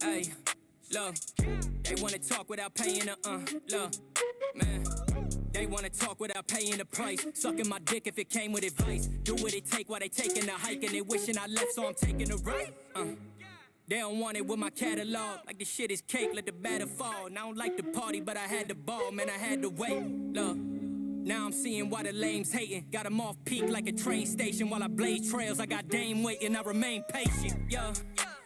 Hey, look, they wanna talk without paying look, man. They wanna talk without paying the price. Sucking my dick if it came with advice. Do what it take while they taking the hike and they wishing I left, so I'm taking the right. They don't want it with my catalog. Like the shit is cake, let the batter fall. And I don't like the party, but I had the ball, man, I had to wait. Look, now I'm seeing why the lames hating. Got them off peak like a train station. While I blaze trails, I got Dame waiting, I remain patient. Yeah.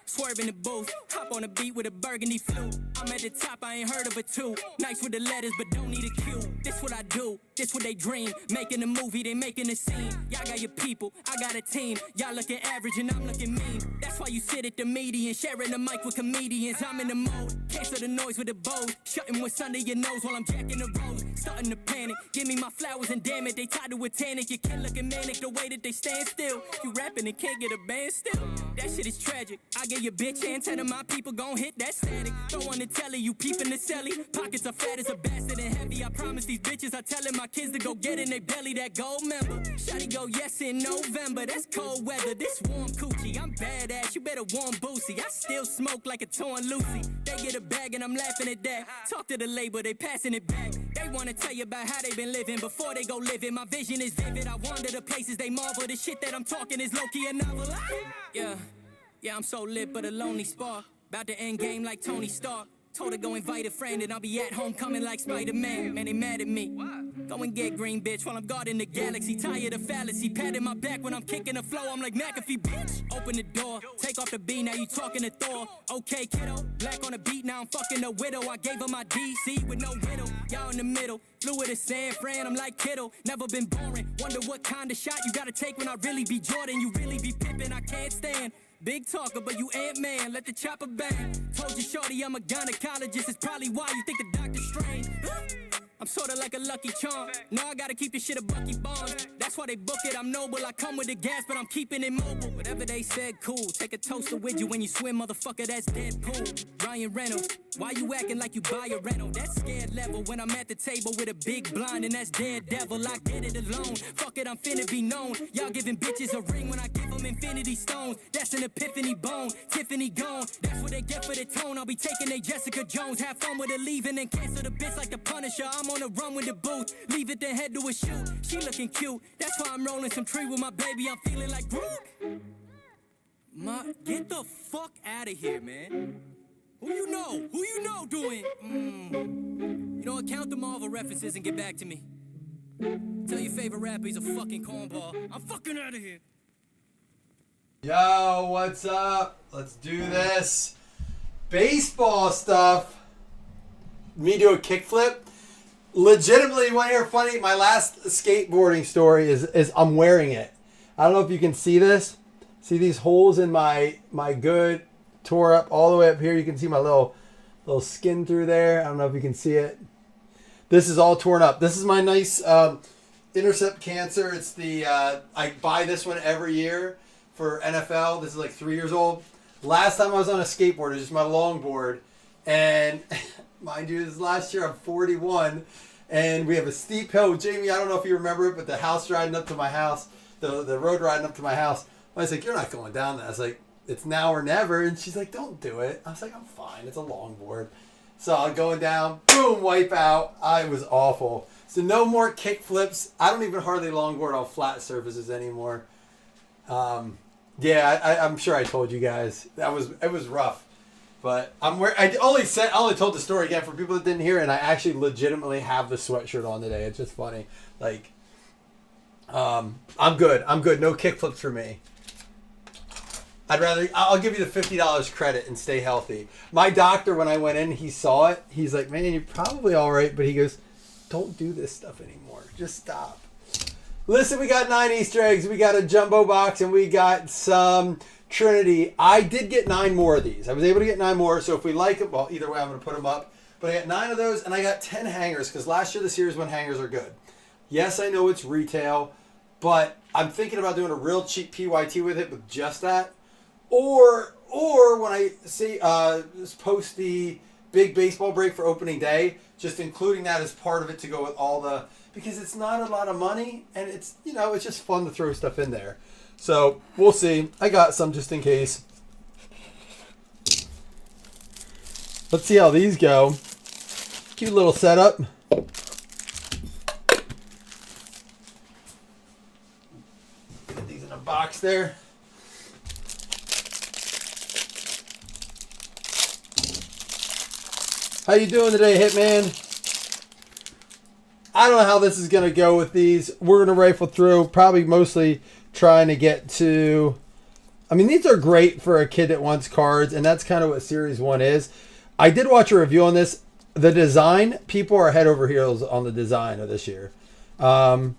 Swerve in the booth, hop on the beat with a burgundy flute. I'm at the top, I ain't heard of it too. Nice with the letters, but don't need a cue. This what I do, this what they dream. Making a movie, they making a scene. Y'all got your people, I got a team. Y'all looking average and I'm looking mean. That's why you sit at the median, sharing the mic with comedians. I'm in the mode, cancel the noise with the bows. Shutting what's under your nose while I'm jacking the roads. Starting to panic, give me my flowers and damn it, they tied to a tannic. Your kid looking manic, the way that they stand still. You rapping and can't get a band still. That shit is tragic. I get your bitch antenna, my people gon' hit that static. Don't wanna tell you peeping the celly. Pockets are fat as a bastard and heavy. I promise these bitches I telling my kids to go get in they belly that gold member. Shawty go yes in November, that's cold weather. This warm coochie, I'm badass, you better warm Boosie. I still smoke like a torn Lucy. They get a bag and I'm laughing at that. Talk to the label, they passing it back. They wanna tell you about how they been living before they go living. My vision is vivid, I wander the places they marvel. The shit that I'm talking is low-key a novel. Yeah, I'm so lit but a lonely spark. About to end game like Tony Stark. Told her go invite a friend and I'll be at home coming like Spider-Man. Man, they mad at me. Go and get green, bitch, while I'm guarding the galaxy. Tired of fallacy, patting my back when I'm kicking the flow. I'm like McAfee, bitch. Open the door, take off the B, now you talking to Thor. Okay, kiddo, black on the beat, now I'm fucking a widow. I gave her my DC with no riddle. Y'all in the middle, flew with a San Fran, I'm like Kittle. Never been boring, wonder what kind of shot you gotta take when I really be Jordan. You really be pippin', I can't stand. Big talker, but you Ant-Man, let the chopper bang. Told you, shorty, I'm a gynecologist. It's probably why you think the doctor's strange. I'm sorta like a lucky charm. No, I gotta keep this shit a Bucky Barnes. That's why they book it, I'm noble. I come with the gas, but I'm keeping it mobile. Whatever they said, cool. Take a toaster with you when you swim, motherfucker, that's Deadpool. Ryan Reynolds, why you acting like you buy a rental? That's scared level when I'm at the table with a big blind, and that's Daredevil. I get it alone. Fuck it, I'm finna be known. Y'all giving bitches a ring when I give them infinity stones. That's an epiphany bone. Tiffany gone. That's what they get for the tone. I'll be taking a Jessica Jones. Have fun with her leaving and cancel the bitch like the Punisher. I'm on a run with the booth. Leave it then head to a shoot. She looking cute. That's why I'm rolling some tree with my baby. I'm feeling like Groot. Get the fuck out of here, man. Who you know? Who you know doing? You know what? Count the Marvel references and get back to me. Tell your favorite rapper he's a fucking cornball. I'm fucking out of here. Yo, what's up? Let's do this. Baseball stuff. Me do a kickflip. Legitimately, you want to hear funny? My last skateboarding story is I'm wearing it. I don't know if you can see this. See these holes in my good tore up all the way up here. You can see my little skin through there. I don't know if you can see it. This is all torn up. This is my nice Intercept Cancer. It's the I buy this one every year for NFL. This is like 3 years old. Last time I was on a skateboard, it was just my longboard, and mind you, this last year I'm 41, and we have a steep hill. Jamie, I don't know if you remember it, but the house riding up to my house, the road riding up to my house, I was like, you're not going down that. I was like, it's now or never, and she's like, don't do it. I was like, I'm fine, it's a longboard. So I'm going down, boom, wipe out. I was awful. So no more kick flips. I don't even hardly longboard on flat surfaces anymore. Yeah, I'm sure I told you guys it was rough. But I only told the story again for people that didn't hear it, and I actually legitimately have the sweatshirt on today. It's just funny. Like, I'm good. No kickflips for me. I'll give you the $50 credit and stay healthy. My doctor, when I went in, he saw it. He's like, man, you're probably all right. But he goes, don't do this stuff anymore. Just stop. Listen, we got 9 Easter eggs. We got a jumbo box, and we got some Trinity. I did get 9 more of these. I was able to get 9 more. So if we like them, well, either way, I'm going to put them up. But I got 9 of those, and I got 10 hangers because last year, this year is when hangers are good. Yes, I know it's retail, but I'm thinking about doing a real cheap PYT with it with just that. Or when I see post the big baseball break for opening day, just including that as part of it to go with all the, because it's not a lot of money and it's just fun to throw stuff in there. So we'll see. I got some just in case. Let's see how these go. Cute little setup. Get these in a box there. How you doing today, Hitman? I don't know how this is going to go with these. We're going to rifle through, probably mostly trying to get to... I mean, these are great for a kid that wants cards, and that's kind of what Series 1 is. I did watch a review on this. The design, people are head over heels on the design of this year. When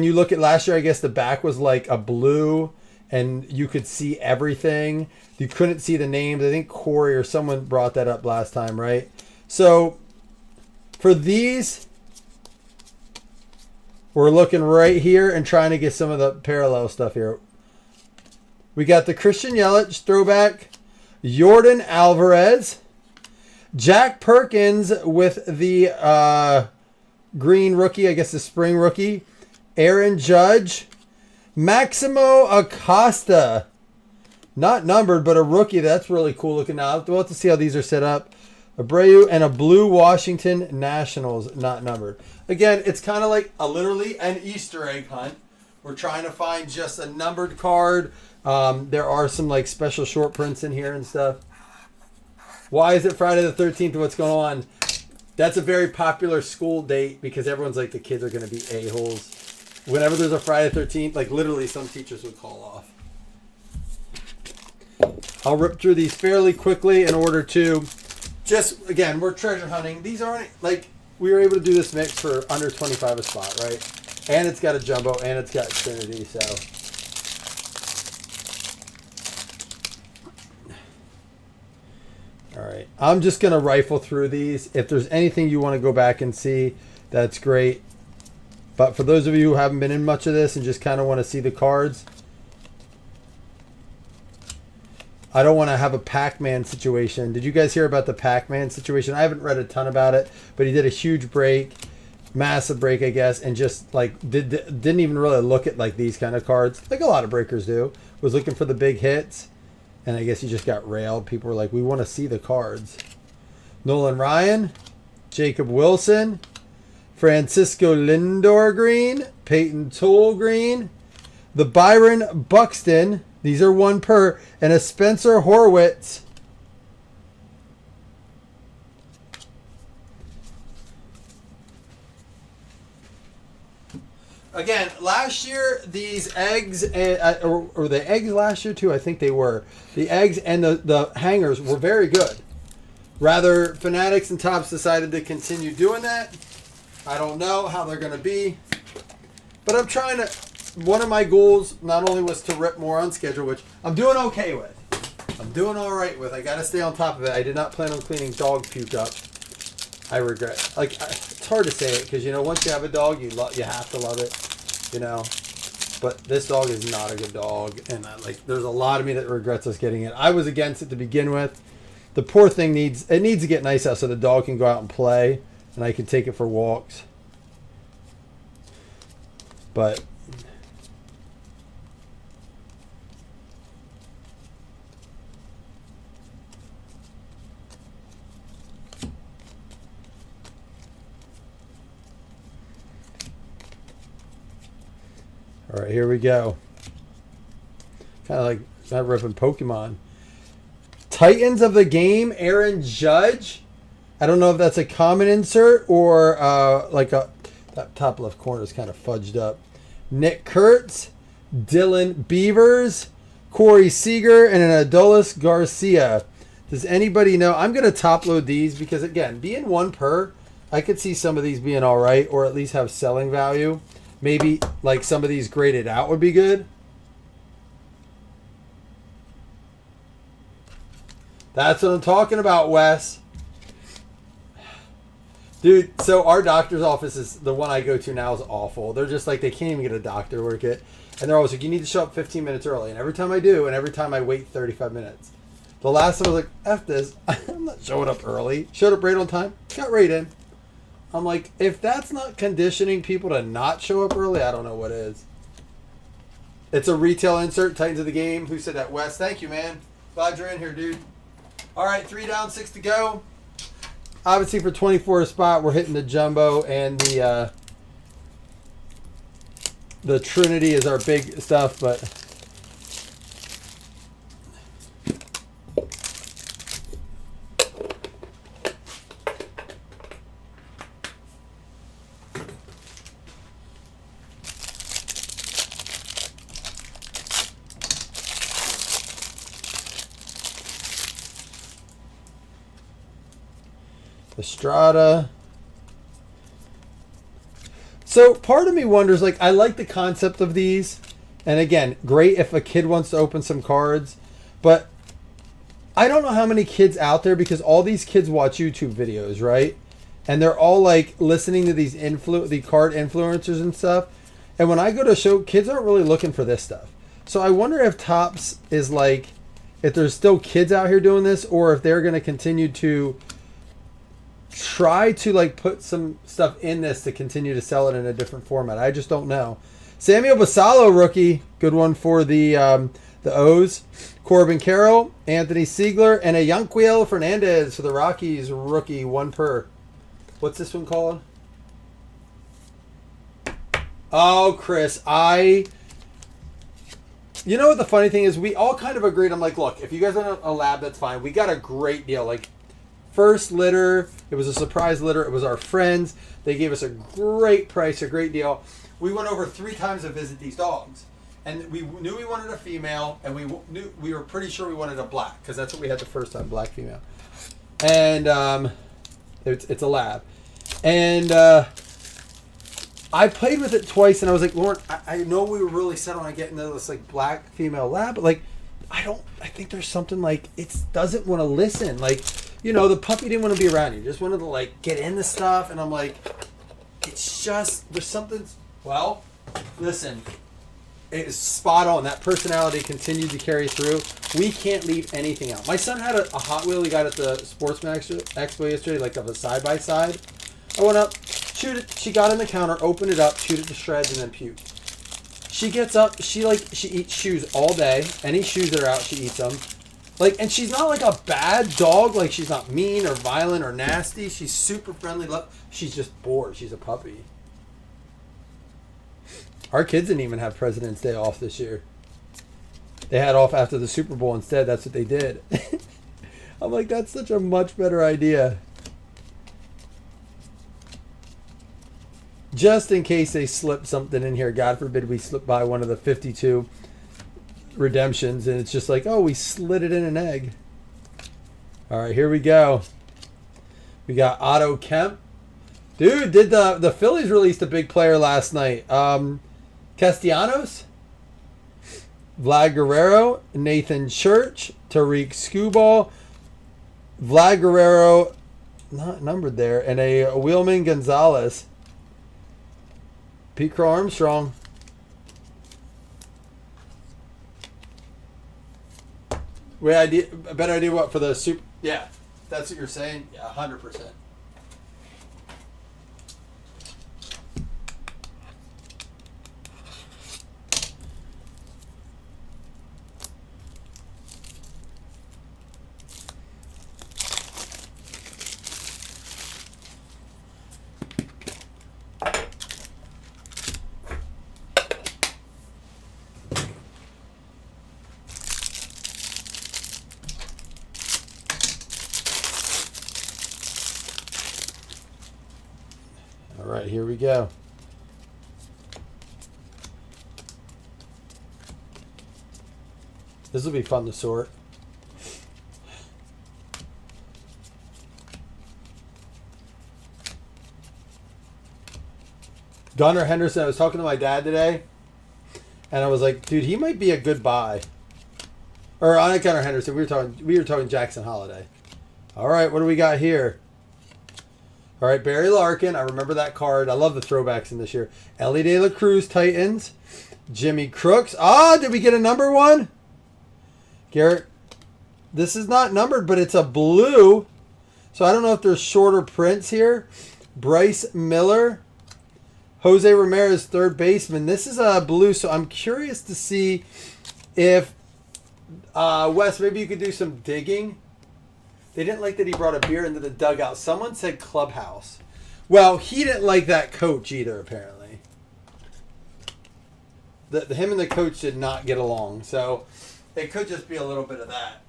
you look at last year, I guess the back was like a blue, and you could see everything. You couldn't see the names. I think Corey or someone brought that up last time, right? So for these, we're looking right here and trying to get some of the parallel stuff here. We got the Christian Yelich throwback, Jordan Alvarez, Jack Perkins with the green rookie, I guess the spring rookie, Aaron Judge, Maximo Acosta. Not numbered, but a rookie. That's really cool looking. Now we'll have to see how these are set up. Abreu and a blue Washington Nationals, not numbered. Again, it's kind of like literally an Easter egg hunt. We're trying to find just a numbered card. There are some like special short prints in here and stuff. Why is it Friday the 13th? What's going on? That's a very popular school date because everyone's like the kids are going to be a-holes. Whenever there's a Friday the 13th, like literally some teachers would call off. I'll rip through these fairly quickly in order to just, again, we're treasure hunting. These aren't, like, we were able to do this mix for under 25 a spot, right? And it's got a jumbo and it's got Trinity, so. All right, I'm just going to rifle through these. If there's anything you want to go back and see, that's great. But for those of you who haven't been in much of this and just kind of want to see the cards, I don't want to have a Pac-Man situation. Did you guys hear about the Pac-Man situation? I haven't read a ton about it, but he did a huge break, massive break, I guess, and just like didn't even really look at like these kind of cards, like a lot of breakers do. Was looking for the big hits, and I guess he just got railed. People were like, we want to see the cards. Nolan Ryan, Jacob Wilson, Francisco Lindor green, Peyton Toole green, the Byron Buxton. These are one per, and a Spencer Horwitz. Again, last year, these eggs, or the eggs last year too, I think they were. The eggs and the hangers were very good. Rather, Fanatics and Topps decided to continue doing that. I don't know how they're going to be. But I'm trying to... One of my goals not only was to rip more on schedule, which I'm doing okay with. I'm doing all right with. I got to stay on top of it. I did not plan on cleaning dog puke up. I regret. Like, it's hard to say it because, you know, once you have a dog, you have to love it, you know. But this dog is not a good dog. And, there's a lot of me that regrets us getting it. I was against it to begin with. The poor thing needs to get nice out so the dog can go out and play. And I can take it for walks. But... all right, here we go. Kind of like not ripping Pokemon. Titans of the game, Aaron Judge. I don't know if that's a common insert or that top left corner is kind of fudged up. Nick Kurtz, Dylan Beavers, Corey Seager, and an Adolis Garcia. Does anybody know? I'm going to top load these because, again, being one per, I could see some of these being all right or at least have selling value. Maybe like some of these graded out would be good. That's what I'm talking about, Wes. Dude, so our doctor's office is the one I go to now is awful. They're just like, they can't even get a doctor to work it. And they're always like, you need to show up 15 minutes early. And every time I do, and every time I wait 35 minutes. The last time I was like, F this. I'm not showing up early. Showed up right on time. Got right in. I'm like, if that's not conditioning people to not show up early, I don't know what is. It's a retail insert, Titans of the game. Who said that? Wes, thank you, man. Glad you're in here, dude. All right, 3 down, 6 to go. Obviously, for 24 spot, we're hitting the jumbo and the Trinity is our big stuff, but Estrada. So part of me wonders, like, I like the concept of these, and again, great if a kid wants to open some cards, but I don't know how many kids out there, because all these kids watch YouTube videos, right? And they're all like listening to these the card influencers and stuff. And when I go to show, kids aren't really looking for this stuff. So I wonder if Topps is like, if there's still kids out here doing this, or if they're going to continue to try to like put some stuff in this to continue to sell it in a different format. I just don't know. Samuel Basallo, rookie, good one for the O's. Corbin Carroll, Anthony Siegler, and a Yanquiel Fernandez for the Rockies, rookie, 1 per. What's this one called? Oh, Chris, you know what the funny thing is? We all kind of agreed. I'm like, look, if you guys want a lab, that's fine. We got a great deal. Like, first litter, it was a surprise litter. It was our friends. They gave us a great price, a great deal. We went over 3 times to visit these dogs. And we knew we wanted a female, and we were pretty sure we wanted a black, because that's what we had the first time, black female. And it's a lab. And I played with it twice, and I was like, Lauren, I know we were really set on getting this like black female lab, but like, I think there's something like, it doesn't want to listen. Like, you know, the puppy didn't want to be around you. Just wanted to like get into stuff. And I'm like, it's just, there's something, well, listen, it's spot on. That personality continued to carry through. We can't leave anything out. My son had a Hot Wheel he got at the Sportsman Expo yesterday, like of a side-by-side. I went up, chewed it. She got in the counter, opened it up, chewed it to shreds, and then puked. She gets up, she eats shoes all day. Any shoes that are out, she eats them. Like, and she's not like a bad dog. Like, she's not mean or violent or nasty. She's super friendly. She's just bored. She's a puppy. Our kids didn't even have President's Day off this year. They had off after the Super Bowl instead. That's what they did. I'm like, that's such a much better idea. Just in case they slip something in here. God forbid we slip by one of the 52 redemptions and it's just like, oh, we slid it in an egg. All right, here we go. We got Otto Kemp. Dude, did the Phillies released a big player last night. Castellanos, Vlad Guerrero, Nathan Church, Tariq Skubal, Vlad Guerrero, not numbered there, and a Wheelman Gonzalez. Pete Crow Armstrong. A better idea what for the super? Yeah, that's what you're saying. Yeah, 100%. All right, here we go. This will be fun to sort. Gunnar Henderson, I was talking to my dad today, and I was like, dude, he might be a good buy. Or not Gunnar Henderson, we were talking Jackson Holiday. All right, what do we got here? All right, Barry Larkin. I remember that card. I love the throwbacks in this year. Ellie De La Cruz, Titans. Jimmy Crooks. Ah, did we get a number one? Garrett. This is not numbered, but it's a blue. So I don't know if there's shorter prints here. Bryce Miller. Jose Ramirez, third baseman. This is a blue, so I'm curious to see if, Wes, maybe you could do some digging They didn't like that he brought a beer into the dugout. Someone said clubhouse. Well, he didn't like that coach either, apparently. Him and the coach did not get along. So it could just be a little bit of that.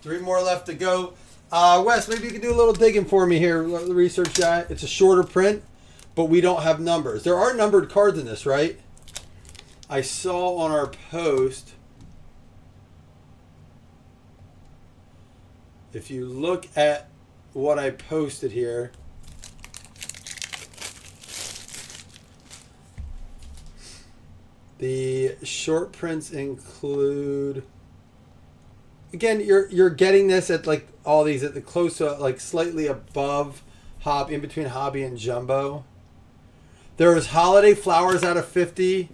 3 more left to go. Wes, maybe you can do a little digging for me here, the research guy. It's a shorter print, but we don't have numbers. There are numbered cards in this, right? I saw on our post, if you look at what I posted here, the short prints include, again, you're getting this at like all these at the close to like slightly above hobby, in between hobby and jumbo. There is holiday flowers out of 50.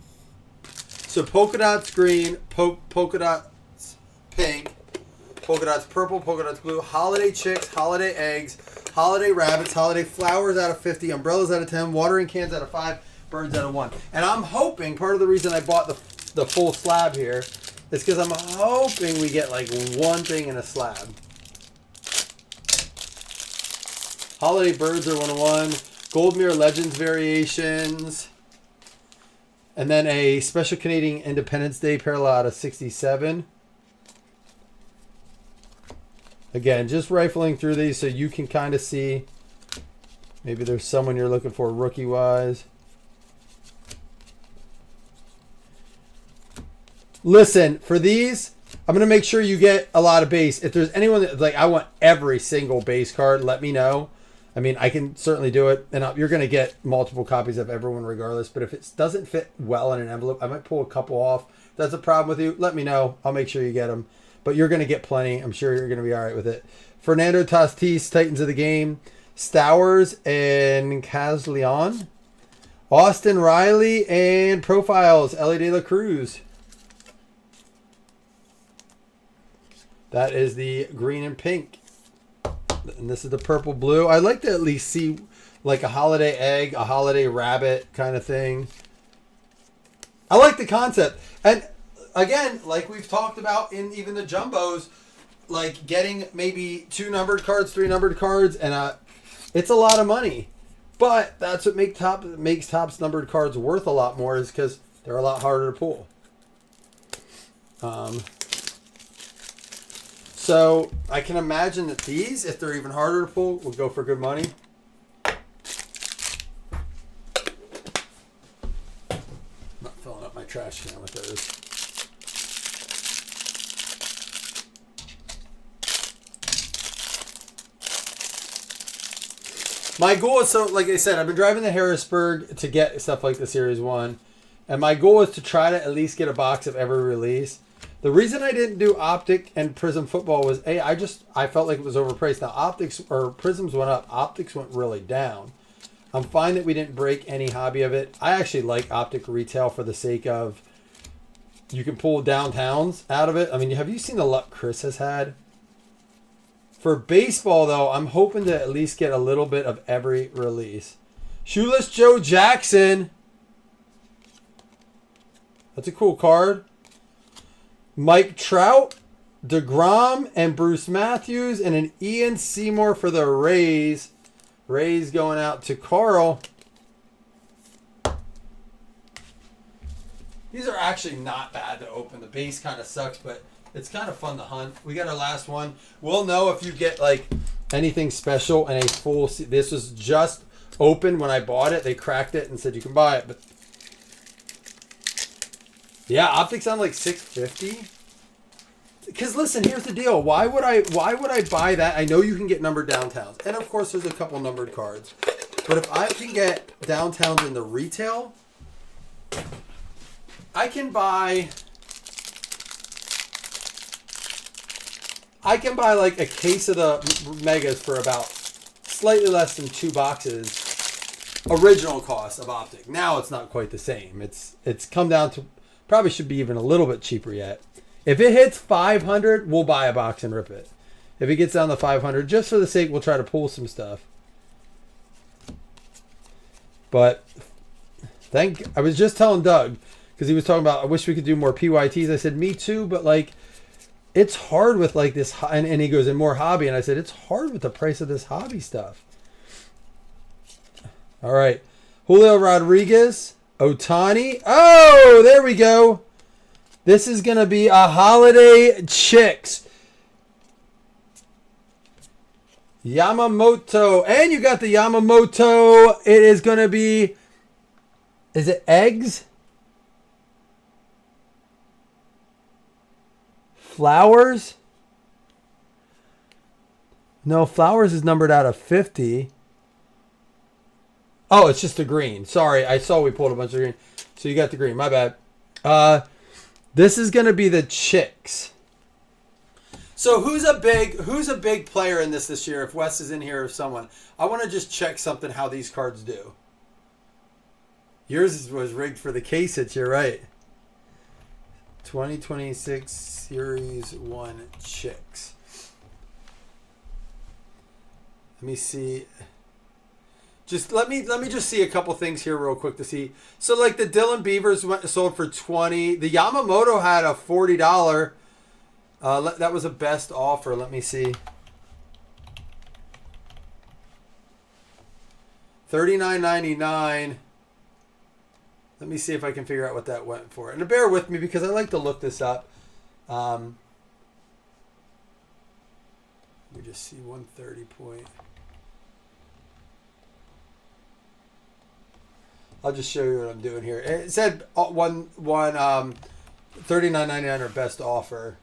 So polka dots green, polka dots pink, polka dots purple, polka dots blue, holiday chicks, holiday eggs, holiday rabbits, holiday flowers out of 50, umbrellas out of 10, watering cans out of 5, birds out of 1. And I'm hoping, part of the reason I bought the full slab here is because I'm hoping we get like one thing in a slab. Holiday birds are 101, Gold Mirror Legends variations. And then a Special Canadian Independence Day parallel out of 67. Again, just rifling through these so you can kind of see. Maybe there's someone you're looking for rookie-wise. Listen, for these, I'm going to make sure you get a lot of base. If there's anyone that, like, I want every single base card, let me know. I mean, I can certainly do it, and you're going to get multiple copies of everyone regardless, but if it doesn't fit well in an envelope, I might pull a couple off. If that's a problem with you, let me know. I'll make sure you get them, but you're going to get plenty. I'm sure you're going to be all right with it. Fernando Tatis, Titans of the Game. Stowers and Casleon. Austin Riley and Profiles, Ellie De La Cruz. That is the green and pink. And this is the purple blue. I'd like to at least see like a holiday egg, a holiday rabbit kind of thing. I like the concept. And again, like we've talked about in even the jumbos, like getting maybe 2 numbered cards, 3 numbered cards, and it's a lot of money. But that's what makes Topps numbered cards worth a lot more, is because they're a lot harder to pull. So I can imagine that these, if they're even harder to pull, will go for good money. I'm not filling up my trash can with those. My goal is, so like I said, I've been driving to Harrisburg to get stuff like the Series 1. And my goal is to try to at least get a box of every release. The reason I didn't do Optic and Prism football was, I felt like it was overpriced. Now, Optics or Prisms went up. Optics went really down. I'm fine that we didn't break any hobby of it. I actually like Optic retail for the sake of you can pull downtowns out of it. I mean, have you seen the luck Chris has had? For baseball, though, I'm hoping to at least get a little bit of every release. Shoeless Joe Jackson. That's a cool card. Mike Trout, DeGrom, and Bruce Matthews, and an Ian Seymour for the Rays. Rays going out to Carl. These are actually not bad to open. The base kind of sucks, but it's kind of fun to hunt. We got our last one. We'll know if you get like anything special and a full... This was just open when I bought it. They cracked it and said you can buy it, but... Yeah, Optics on like $650. Because listen, here's the deal. Why would I buy that? I know you can get numbered downtowns. And of course there's a couple numbered cards. But if I can get downtowns in the retail, I can buy like a case of the Megas for about slightly less than 2 boxes original cost of Optic. Now it's not quite the same. It's come down to probably should be even a little bit cheaper yet. If it hits 500, we'll buy a box and rip it. If it gets down to 500, just for the sake, we'll try to pull some stuff. But I was just telling Doug, because he was talking about, I wish we could do more PYTs. I said, me too, but like, it's hard with like this, and he goes in more hobby, and I said it's hard with the price of this hobby stuff. All right, Julio Rodriguez, Otani. Oh, there we go. This is gonna be a holiday chicks. Yamamoto, and you got the Yamamoto. It is gonna be. Is it eggs? Flowers? No, Flowers is numbered out of 50. Oh, it's just the green. Sorry, I saw we pulled a bunch of green. So you got the green. My bad. This is going to be the chicks. So who's a big player in this year? If Wes is in here or someone, I want to just check something how these cards do. Yours was rigged for the case hits. You're right. 2026 Series 1 chicks. Let me see. Just let me just see a couple things here real quick to see. So like the Dylan Beavers sold for $20. The Yamamoto had a $40. That was a best offer. Let me see. $39.99. Let me see if I can figure out what that went for. And bear with me because I like to look this up. Let me just see 130 point. I'll just show you what I'm doing here. It said $39.99 or best offer.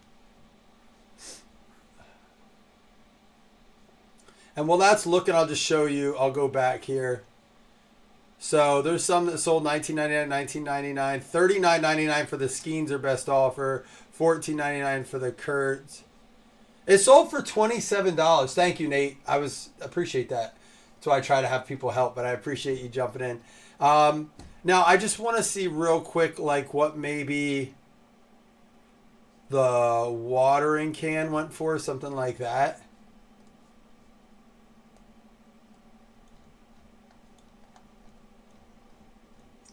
And while that's looking, I'll just show you. I'll go back here. So there's some that sold $19.99, $19.99, $39.99 for the Skeens are best offer, $14.99 for the Kurtz. It sold for $27. Thank you, Nate. Appreciate that. That's why I try to have people help, but I appreciate you jumping in. Now I just want to see real quick, like what maybe the watering can went for, something like that.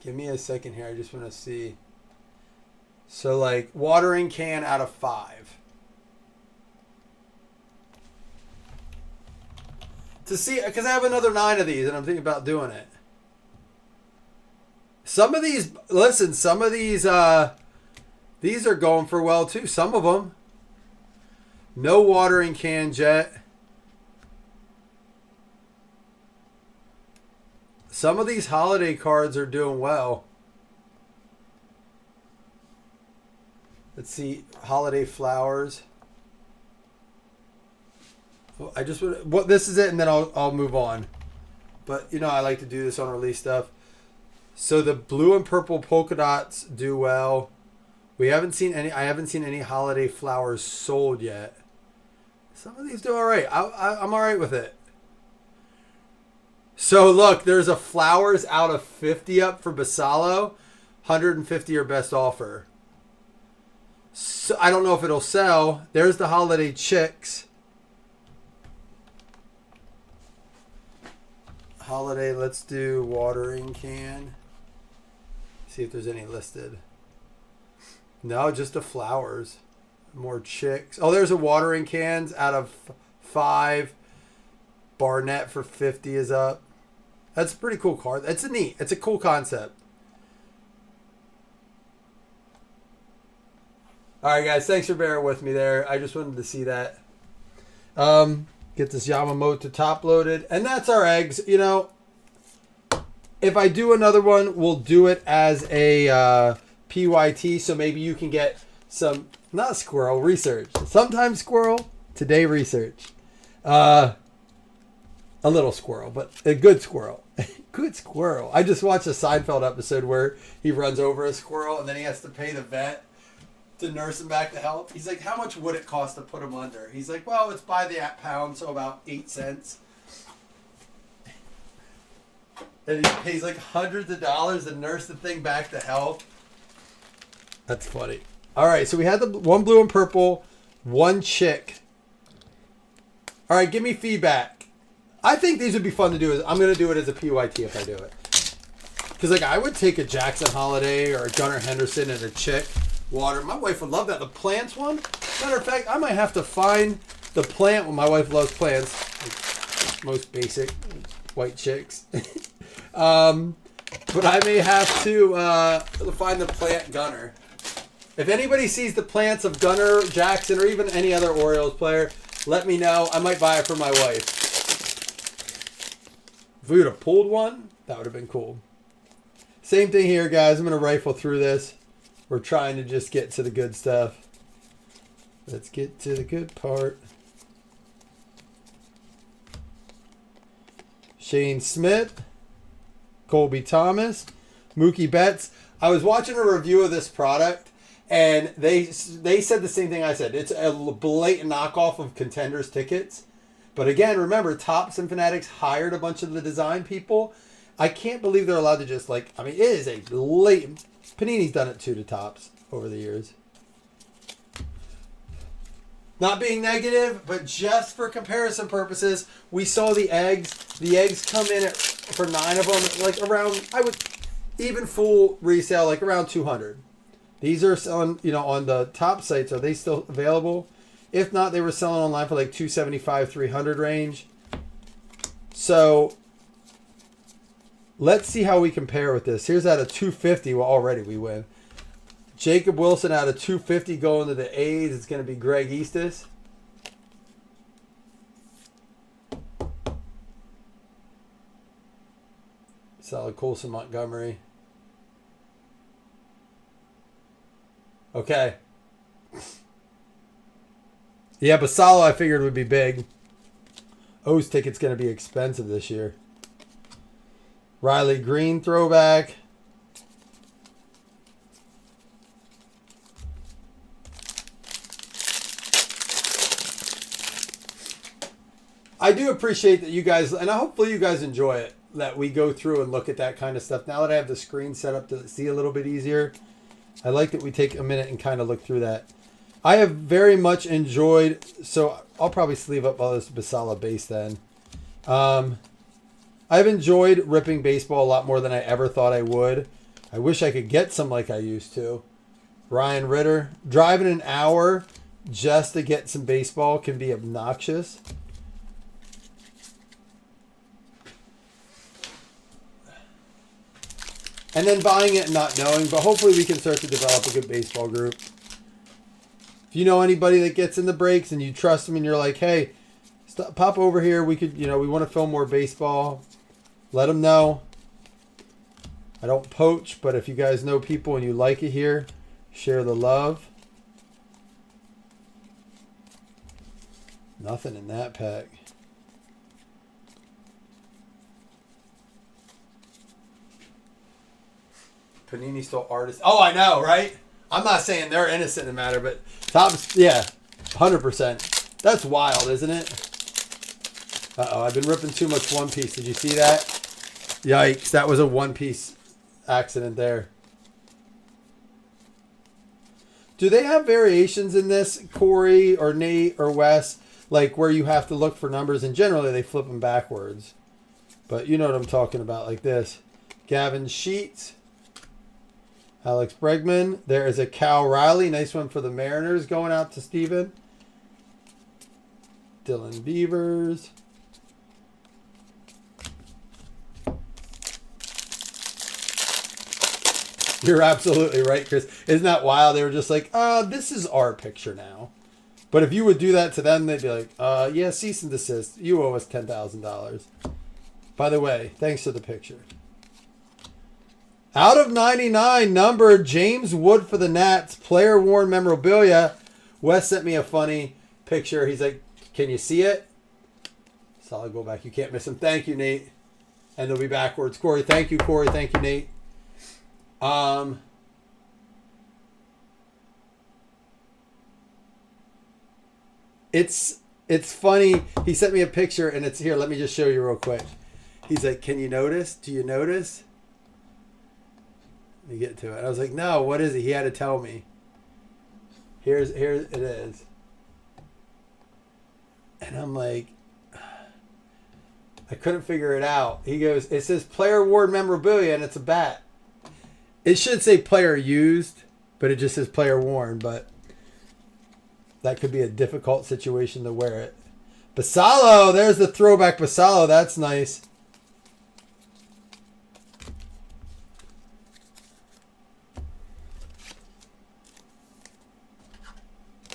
Give me a second here. I just want to see. So like watering can out of 5. To see, because I have another 9 of these and I'm thinking about doing it. Some of these, listen, some of these are going for well too. Some of them. No watering can jet. Some of these holiday cards are doing well. Let's see, holiday flowers. Well, this is it, and then I'll move on. But you know, I like to do this on release stuff. So the blue and purple polka dots do well. I haven't seen any holiday flowers sold yet. Some of these do all right. I'm all right with it. So look, there's a flowers out of 50 up for Basalo, 150 or best offer. So I don't know if it'll sell. There's the holiday chicks. Holiday, let's do watering can. See if there's any listed. No, just the flowers. More chicks. Oh, there's a watering cans out of 5. Barnett for 50 is up. That's a pretty cool card. It's a cool concept. All right, guys. Thanks for bearing with me there. I just wanted to see that. Get this Yamamoto top loaded. And that's our eggs. You know, if I do another one, we'll do it as a PYT. So maybe you can get some, not squirrel, research. Sometimes squirrel, today research. A little squirrel, but a good squirrel. Good squirrel. I just watched a Seinfeld episode where he runs over a squirrel and then he has to pay the vet to nurse him back to health. He's like, how much would it cost to put him under? He's like, well, it's by the pound, so about 8 cents. And he pays like hundreds of dollars to nurse the thing back to health. That's funny. All right, so we had the one blue and purple, one chick. All right, give me feedback. I think these would be fun to do. I'm going to do it as a PYT if I do it. Because like I would take a Jackson Holiday or a Gunnar Henderson and a chick. water. My wife would love that. The plants one. Matter of fact, I might have to find the plant one. My wife loves plants. Like most basic white chicks. But I may have to find the plant Gunner. If anybody sees the plants of Gunner, Jackson, or even any other Orioles player, let me know. I might buy it for my wife. If we would have pulled one, that would have been cool. Same thing here, guys. I'm going to rifle through this. We're trying to just get to the good stuff. Let's get to the good part. Shane Smith. Colby Thomas. Mookie Betts. I was watching a review of this product, and they said the same thing I said. It's a blatant knockoff of Contenders tickets. But again, remember, Topps and Fanatics hired a bunch of the design people. I can't believe they're allowed to just it is a blatant. Panini's done it too to Topps over the years. Not being negative, but just for comparison purposes, we saw the eggs. The eggs come in for 9 of them, around, I would even full resale, around 200. These are selling, on the top sites. Are they still available? If not, they were selling online for 275, 300 range. So let's see how we compare with this. Here's out of 250. Well, already we win. Jacob Wilson out of 250 going to the A's. It's going to be Greg Eastis. Solid Coulson Montgomery. Okay. Yeah, Basalo I figured would be big. O's ticket's going to be expensive this year. Riley Green throwback. I do appreciate that you guys, and hopefully you guys enjoy it, that we go through and look at that kind of stuff. Now that I have the screen set up to see a little bit easier, I like that we take a minute and kind of look through that. I have very much enjoyed, so I'll probably sleeve up all this Basala base then. I've enjoyed ripping baseball a lot more than I ever thought I would. I wish I could get some like I used to. Ryan Ritter. Driving an hour just to get some baseball can be obnoxious. And then buying it and not knowing, but hopefully we can start to develop a good baseball group. If you know anybody that gets in the breaks and you trust them and you're like, hey, pop over here. We could, we want to film more baseball. Let them know. I don't poach, but if you guys know people and you like it here, share the love. Nothing in that pack. Panini still artists. Oh, I know, right? I'm not saying they're innocent in the matter, but Topps, yeah, 100%. That's wild, isn't it? Uh-oh, I've been ripping too much One Piece. Did you see that? Yikes, that was a One Piece accident there. Do they have variations in this, Corey or Nate or Wes, where you have to look for numbers, and generally they flip them backwards? But you know what I'm talking about, like this. Gavin Sheets. Alex Bregman. There is a Cal Riley. Nice one for the Mariners going out to Steven. Dylan Beavers. You're absolutely right, Chris. Isn't that wild? They were just like, this is our picture now. But if you would do that to them, they'd be like, yeah, cease and desist. You owe us $10,000. By the way, thanks for the picture. Out of 99, numbered James Wood for the Nats, player worn memorabilia. Wes sent me a funny picture. He's like, can you see it? Solid go back. You can't miss him. Thank you, Nate. And they'll be backwards. Corey, thank you, Corey. Thank you, Nate. It's funny. He sent me a picture, and it's here. Let me just show you real quick. He's like, can you notice? Do you notice? Let me get to it. I was like, no, what is it? He had to tell me. Here it is. And I'm like, I couldn't figure it out. He goes, it says player award memorabilia, and it's a bat. It should say player used. but it just says player worn. But that could be a difficult situation to wear it. Basalo, there's the throwback Basalo. That's nice.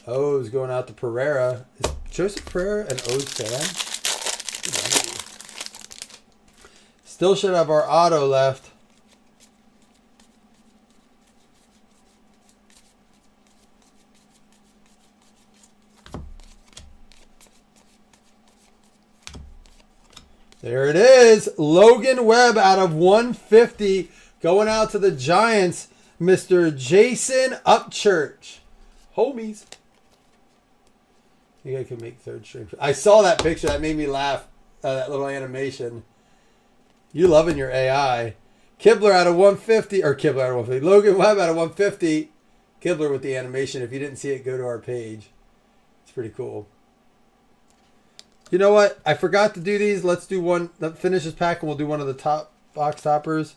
O's going out to Pereira. Is Joseph Pereira an O's fan? Still should have our auto left. There it is. Logan Webb out of 150. Going out to the Giants. Mr. Jason Upchurch. Homies. I think I can make third string. I saw that picture. That made me laugh. That little animation. You loving your AI. Kibler out of 150. Or Kibler out of 150. Logan Webb out of 150. Kibler with the animation. If you didn't see it, go to our page. It's pretty cool. You know what? I forgot to do these. Let's do one. Let's finish this pack and we'll do one of the top box toppers.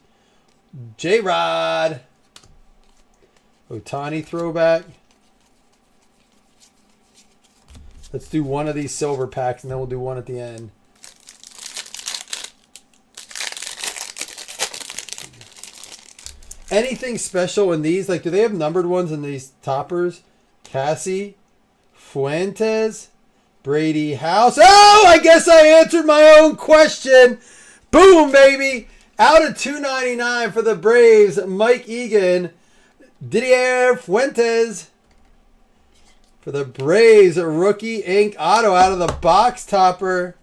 J-Rod. Otani throwback. Let's do one of these silver packs and then we'll do one at the end. Anything special in these? Like, do they have numbered ones in these toppers? Cassie, Fuentes, Brady House. Oh, I guess I answered my own question. Boom, baby. Out of $2.99 for the Braves, Mike Egan. Didier Fuentes. For the Braves, a rookie ink auto out of the box topper.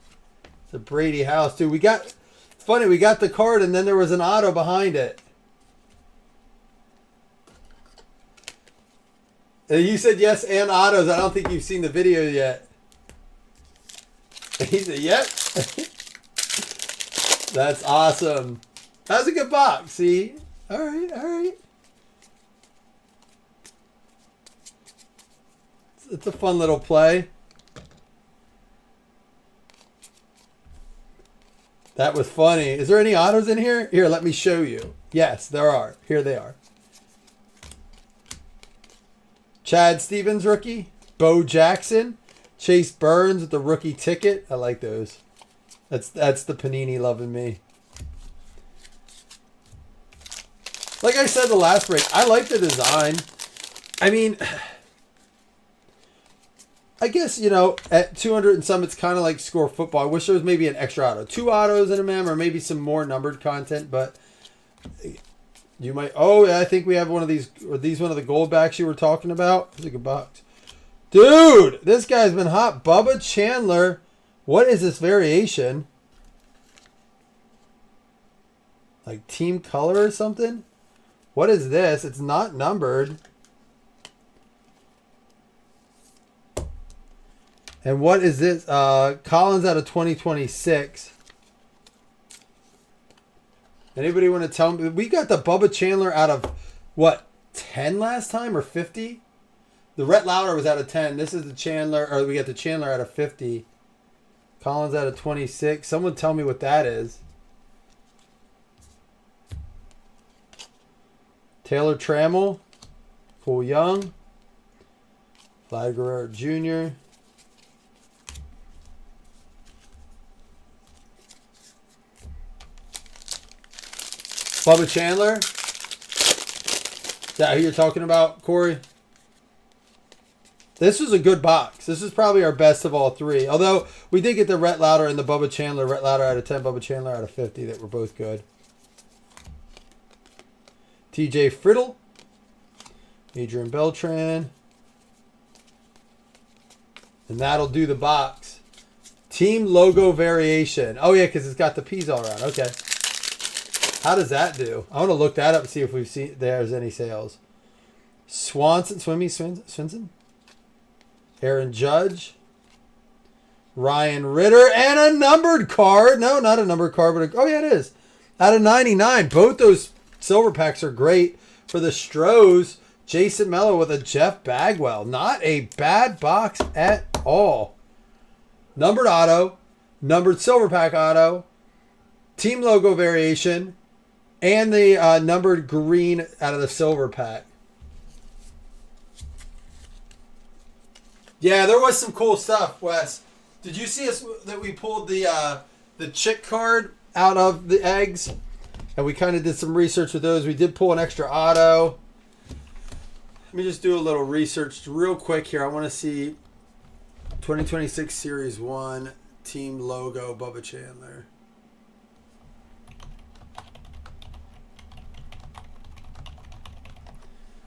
It's a Brady House, dude. It's funny, we got the card and then there was an auto behind it. And you said yes and autos. I don't think you've seen the video yet. He said, yep. That's awesome. That was a good box, see? All right, all right. It's a fun little play. That was funny. Is there any autos in here? Here, let me show you. Yes, there are. Here they are. Chad Stevens rookie. Bo Jackson. Chase Burns with the rookie ticket. I like those. That's the Panini loving me. Like I said the last break, I like the design. I mean, I guess, you know, at 200 and some, it's kind of like score football. I wish there was maybe an extra auto. 2 autos in a mem or maybe some more numbered content, but you might... Oh, I think we have one of these. Are these one of the gold backs you were talking about? It's a good box. Dude, this guy's been hot. Bubba Chandler. What is this variation? Like team color or something? What is this? It's not numbered. And what is this? Collins out of 2026. Anybody want to tell me? We got the Bubba Chandler out of, what, 10 last time or 50? The Rhett Lauder was out of 10. This is the Chandler, or we got the Chandler out of 50. Collins out of 26. Someone tell me what that is. Taylor Trammell. Cole Young. Vlad Guerrero Jr. Bubba Chandler. Is that who you're talking about, Corey? This was a good box. This is probably our best of all three. Although we did get the Rhett Lauder and the Bubba Chandler. Rhett Lauder out of 10, Bubba Chandler out of 50 that were both good. TJ Friddle. Adrian Beltran. And that'll do the box. Team logo variation. Oh, yeah, because it's got the P's all around. Okay. How does that do? I want to look that up and see if we've seen there's any sales. Swinson. Aaron Judge. Ryan Ritter. And a numbered card. No, not a numbered card, but oh, yeah, it is. Out of 99. Both those silver packs are great. For the Stros, Jason Mello with a Jeff Bagwell. Not a bad box at all. Numbered auto. Numbered silver pack auto. Team logo variation. And the numbered green out of the silver pack. Yeah, there was some cool stuff, Wes. Did you see us that we pulled the chick card out of the eggs? And we kind of did some research with those. We did pull an extra auto. Let me just do a little research real quick here. I want to see 2026 Series 1 team logo Bubba Chandler.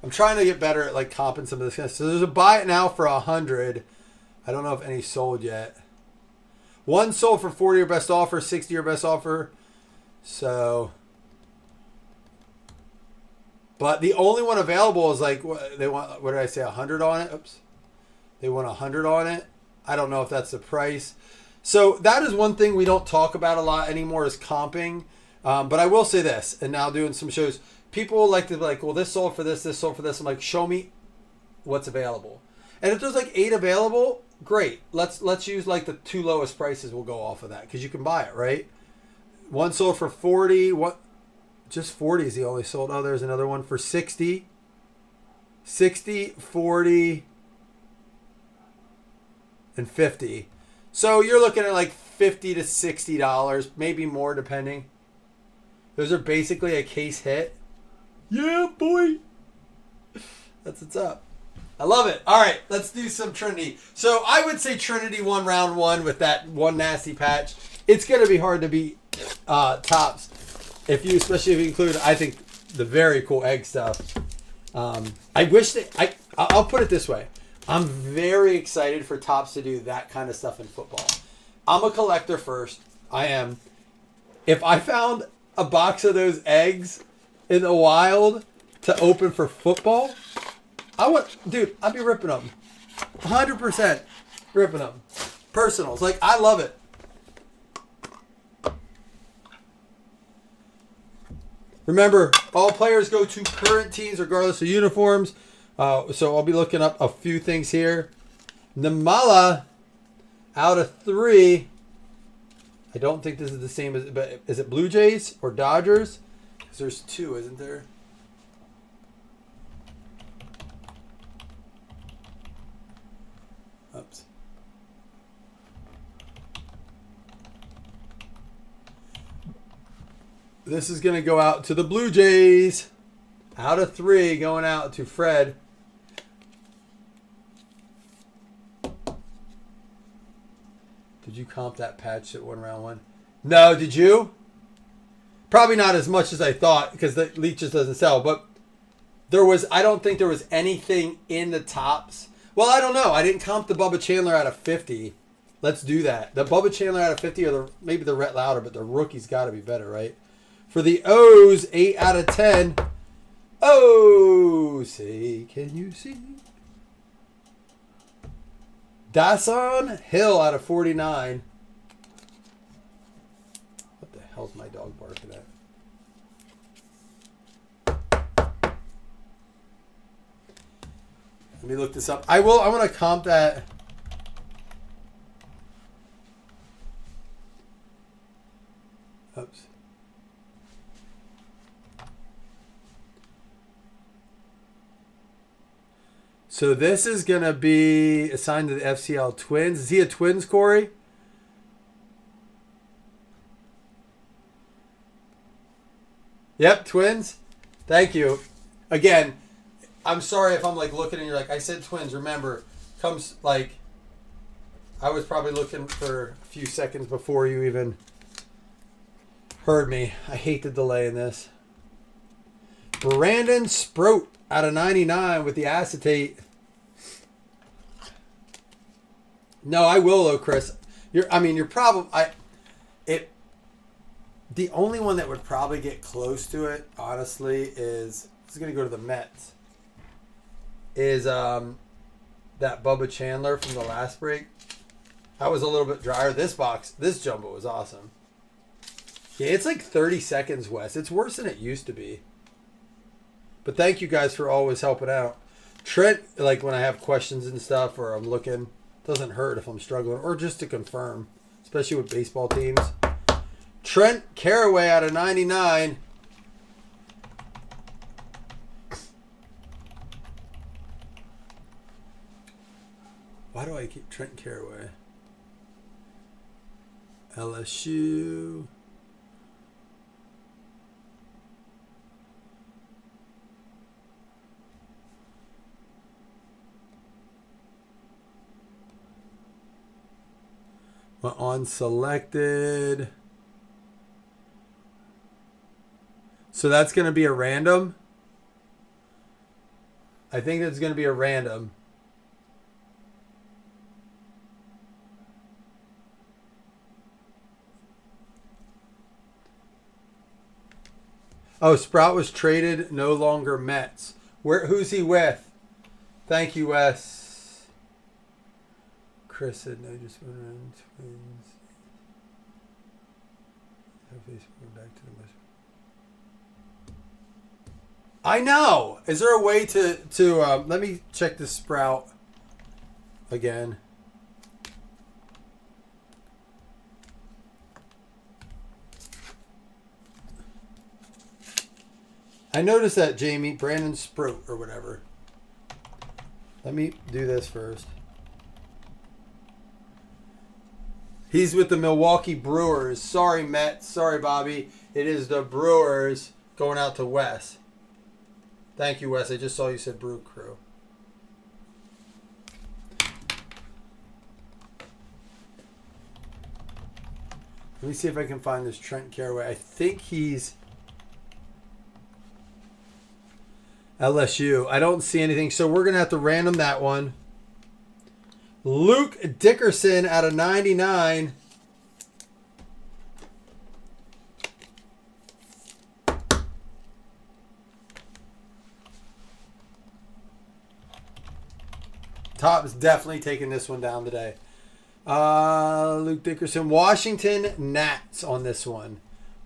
I'm trying to get better at like comping some of this kind of stuff. So there's a buy it now for 100. I don't know if any sold yet. One sold for 40 or best offer, 60 or best offer. So, but the only one available is like they want. What did I say? 100 on it. Oops. They want 100 on it. I don't know if that's the price. So that is one thing we don't talk about a lot anymore is comping. But I will say this, and now doing some shows. People like to be like, well, this sold for this sold for this. I'm like, show me what's available. And if there's like 8 available, great. Let's use like the 2 lowest prices. We'll go off of that because you can buy it, right? One sold for 40. What? Just 40 is the only sold. Oh, there's another one for 60. 60, 40, and 50. So you're looking at like $50 to $60, maybe more depending. Those are basically a case hit. Yeah, boy. That's what's up. I love it. All right, let's do some Trinity. So I would say Trinity won round 1 with that one nasty patch. It's going to be hard to beat Topps, especially if you include, I think, the very cool egg stuff. I wish I'll put it this way. I'm very excited for Topps to do that kind of stuff in football. I'm a collector first. I am. If I found a box of those eggs in the wild to open for football, I'd be ripping them. 100% ripping them. Personals. Like, I love it. Remember, all players go to current teams regardless of uniforms. So I'll be looking up a few things here. Namala out of 3. I don't think this is the same as, but is it Blue Jays or Dodgers? Because there's 2, isn't there? Oops. This is going to go out to the Blue Jays. Out of 3, going out to Fred. Did you comp that patch that won round 1? No, did you? Probably not as much as I thought because the leak just doesn't sell. But I don't think there was anything in the Topps. Well, I don't know. I didn't comp the Bubba Chandler out of 50. Let's do that. The Bubba Chandler out of 50 or maybe the Rhett Lauder, but the rookie's got to be better, right? For the O's, 8 out of 10. Oh, say, can you see? Dasan Hill out of 49. What the hell's my dog barking at? Let me look this up. I want to comp that. Oops. So this is going to be assigned to the FCL Twins. Is he a Twins, Corey? Yep, Twins. Thank you. Again, I'm sorry if I'm like looking and you're like, I said Twins. Remember, comes like, I was probably looking for a few seconds before you even heard me. I hate the delay in this. Brandon Sproat out of 99 with the acetate. No, I will though, Chris. You're probably the only one that would probably get close to it, honestly, is going to go to the Mets. Is that Bubba Chandler from the last break? That was a little bit drier. This jumbo was awesome. Yeah, it's like 30 seconds, Wes. It's worse than it used to be. But thank you guys for always helping out. Trent, like when I have questions and stuff or I'm looking, doesn't hurt if I'm struggling or just to confirm, especially with baseball teams. Trent Caraway out of 99. Why do I keep Trent Caraway? LSU. Unselected. So that's going to be a random. I think that's going to be a random. Oh, Sprout was traded, no longer Mets. Who's he with? Thank you, Wes. Chris said no, just went around Twins. Back to the West. I know. Is there a way to let me check this Sprout again? I noticed that, Jamie. Brandon Sprout or whatever. Let me do this first. He's with the Milwaukee Brewers. Sorry, Mets. Sorry, Bobby. It is the Brewers going out to Wes. Thank you, Wes. I just saw you said Brew Crew. Let me see if I can find this Trent Caraway. I think he's LSU. I don't see anything, so we're going to have to random that one. Luke Dickerson out of 99. Top's definitely taking this one down today. Luke Dickerson. Washington Nats on this one.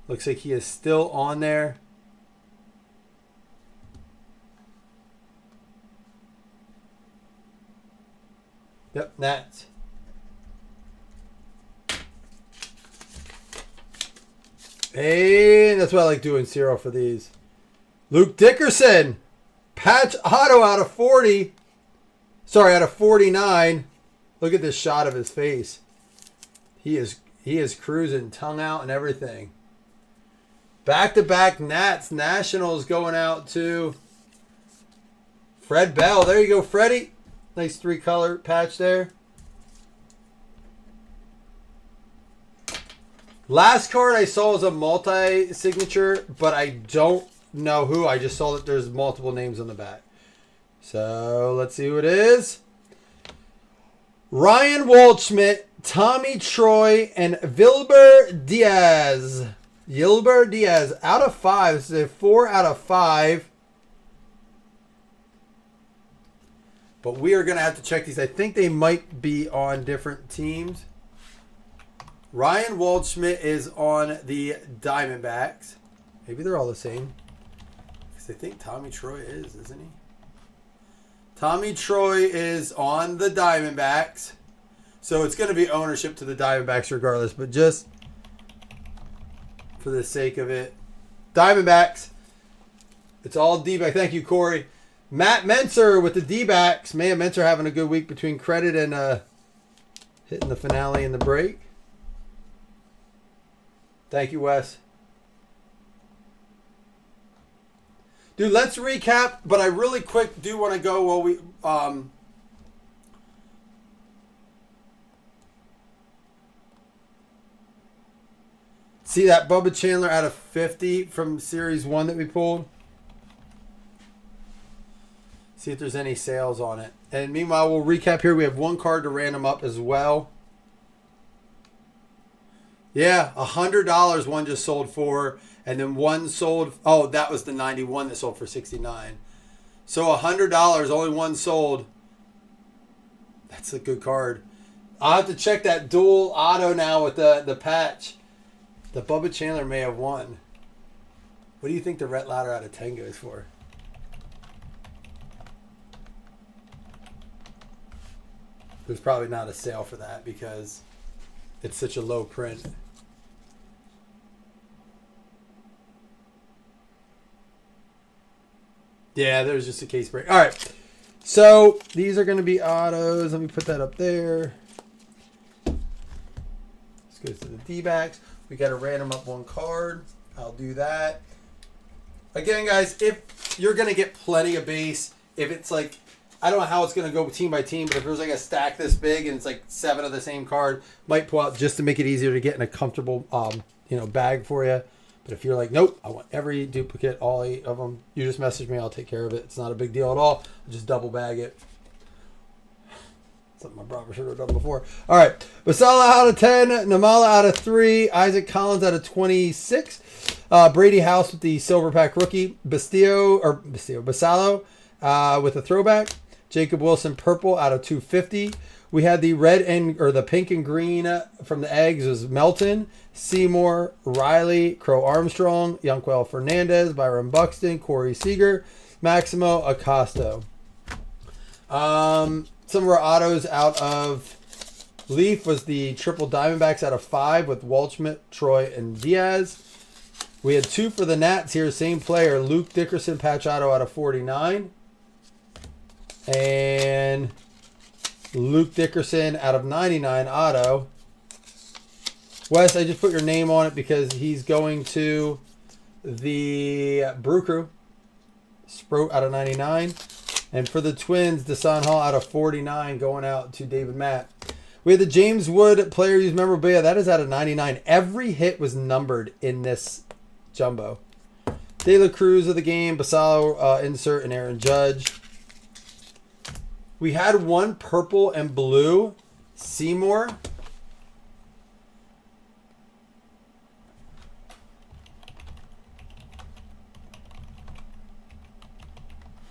Looks like he is still on there. Yep, Nats. Hey, that's why I like doing zero for these. Luke Dickerson. Patch auto out of 40. Sorry, out of 49. Look at this shot of his face. He is cruising, tongue out and everything. Back-to-back Nats Nationals going out to Fred Bell. There you go, Freddie. Nice 3-color patch there. Last card I saw was a multi-signature, but I don't know who. I just saw that there's multiple names on the back. So let's see who it is. Ryan Waldschmidt, Tommy Troy, and Wilber Diaz. Wilber Diaz out of 5. This is a 4 out of 5. But we are going to have to check these. I think they might be on different teams. Ryan Waldschmidt is on the Diamondbacks. Maybe they're all the same. Because I think Tommy Troy is, isn't he? Tommy Troy is on the Diamondbacks. So it's going to be ownership to the Diamondbacks regardless. But just for the sake of it. Diamondbacks. It's all D-back. Thank you, Corey. Matt Menser with the D-backs. Man, Menser having a good week between credit and hitting the finale in the break. Thank you, Wes. Dude, let's recap, but I really quick do want to go while we see that Bubba Chandler out of 50 from Series 1 that we pulled. See if there's any sales on it. And meanwhile, we'll recap here. We have one card to random up as well. Yeah, $100 one just sold for. And then one sold. Oh, that was the 91 that sold for $69. So $100, only one sold. That's a good card. I'll have to check that dual auto now with the patch. The Bubba Chandler may have won. What do you think the Rhett Ladder out of 10 goes for? There's probably not a sale for that because it's such a low print. Yeah, there's just a case break. All right. So these are going to be autos. Let me put that up there. This goes to the D-backs. We got to random up one card. I'll do that. Again, guys, if you're going to get plenty of base, if it's like, I don't know how it's going to go team by team, but if there's like a stack this big and it's like 7 of the same card, might pull out just to make it easier to get in a comfortable, bag for you. But if you're like, nope, I want every duplicate, all 8 of them, you just message me. I'll take care of it. It's not a big deal at all. I'll just double bag it. Something my brother should have done before. All right. Basala out of 10. Namala out of 3. Isaac Collins out of 26. Brady House with the silver pack rookie. Basalo with a throwback. Jacob Wilson purple out of 250. We had the the pink and green from the eggs was Melton, Seymour, Riley, Crow Armstrong, Yunquel Fernandez, Byron Buxton, Corey Seager, Maximo Acosta. Some of our autos out of Leaf was the triple Diamondbacks out of 5 with Waldschmidt, Troy, and Diaz. We had 2 for the Nats here, same player, Luke Dickerson patch auto out of 49. And Luke Dickerson out of 99 auto. Wes, I just put your name on it because he's going to the Brew Crew. Sprout out of 99. And for the Twins, Desan Hall out of 49 going out to David Matt. We had the James Wood player use memorabilia. That is out of 99. Every hit was numbered in this jumbo. De La Cruz of the game, Basalo insert, and Aaron Judge. We had 1 purple and blue Seymour.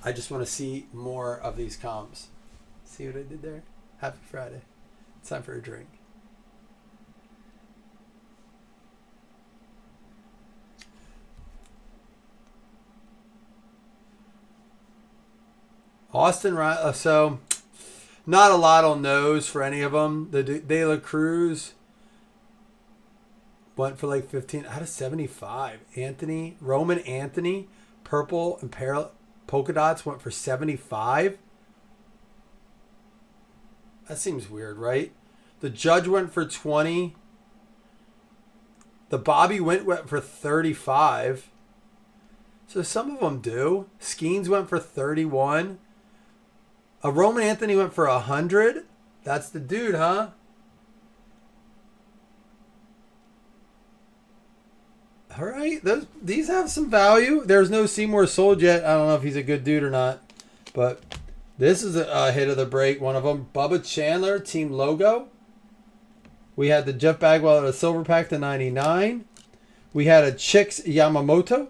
I just want to see more of these comps. See what I did there? Happy Friday. It's time for a drink. Austin Riley. So, not a lot on those for any of them. The De La Cruz went for like 15 out of 75. Roman Anthony, purple and polka dots went for 75. That seems weird, right? The Judge went for 20. The Bobby went for 35. So some of them do. Skeens went for 31. A Roman Anthony went for 100. That's the dude, huh? All right. These have some value. There's no Seymour sold yet. I don't know if he's a good dude or not. But this is a hit of the break. One of them. Bubba Chandler, team logo. We had the Jeff Bagwell at a silver pack to 99. We had a Chicks Yamamoto.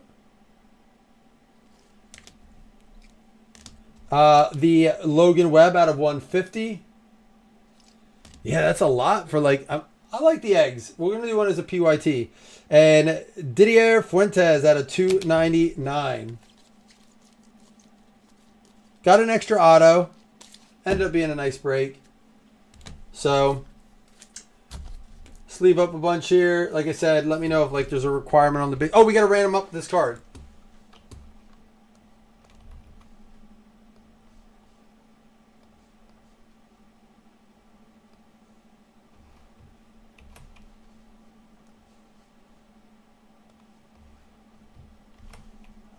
The Logan Webb out of 150. Yeah, that's a lot for like... I like the eggs. We're going to do one as a PYT. And Didier Fuentes out of 299. Got an extra auto. Ended up being a nice break. So, sleeve up a bunch here. Like I said, let me know if like there's a requirement on the big... Oh, we got to random up this card.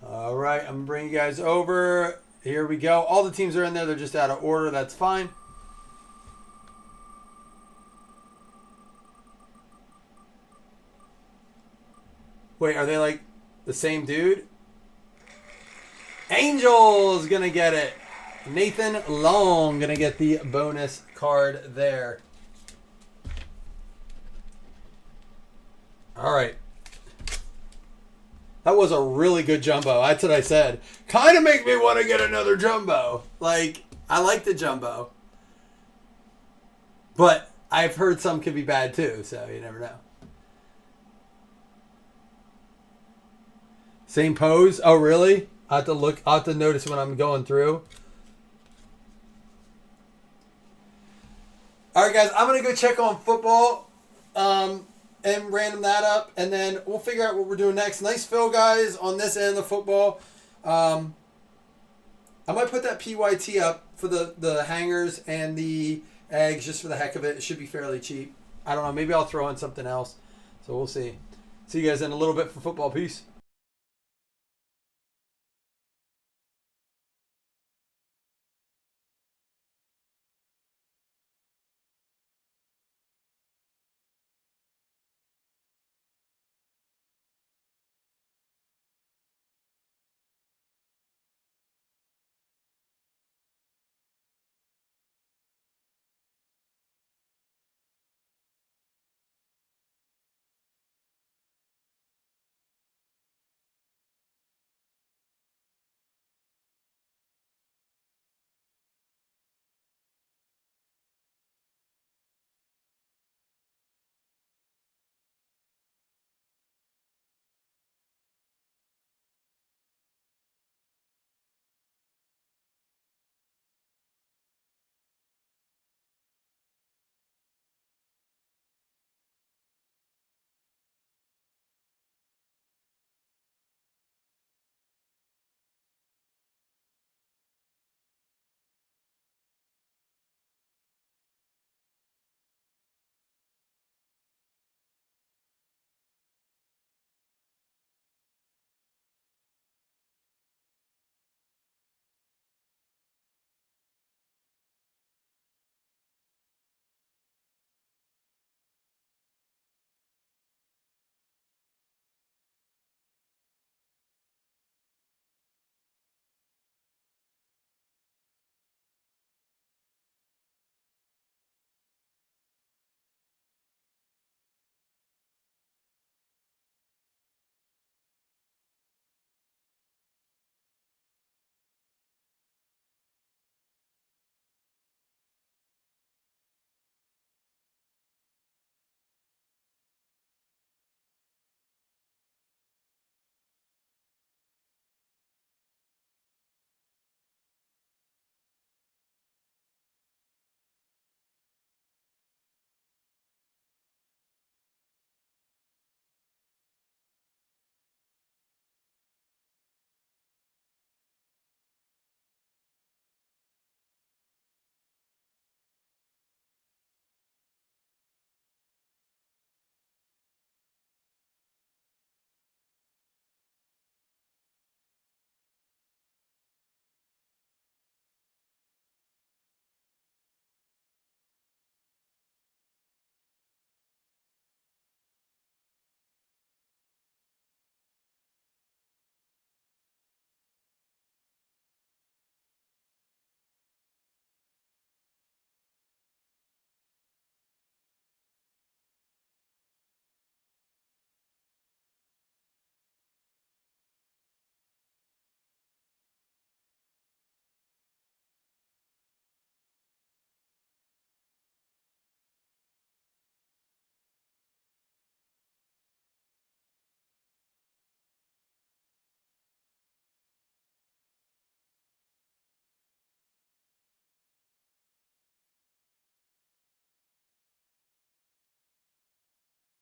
All right, I'm going to bring you guys over. Here we go. All the teams are in there. They're just out of order. That's fine. Wait, are they like the same dude? Angel's going to get it. Nathan Long going to get the bonus card there. All right. That was a really good jumbo. That's what I said. Kind of make me want to get another jumbo. Like, I like the jumbo. But I've heard some could be bad too, so you never know. Same pose? Oh, really? I have to look. I have to notice when I'm going through. All right, guys. I'm going to go check on football. And random that up, and then we'll figure out what we're doing next. Nice fill, guys, on this end of the football. I I might put that PYT up for the hangers and the eggs just for the heck of it. It should be fairly cheap. I don't know. Maybe I'll throw in something else. So we'll see. See you guys in a little bit for football. Peace.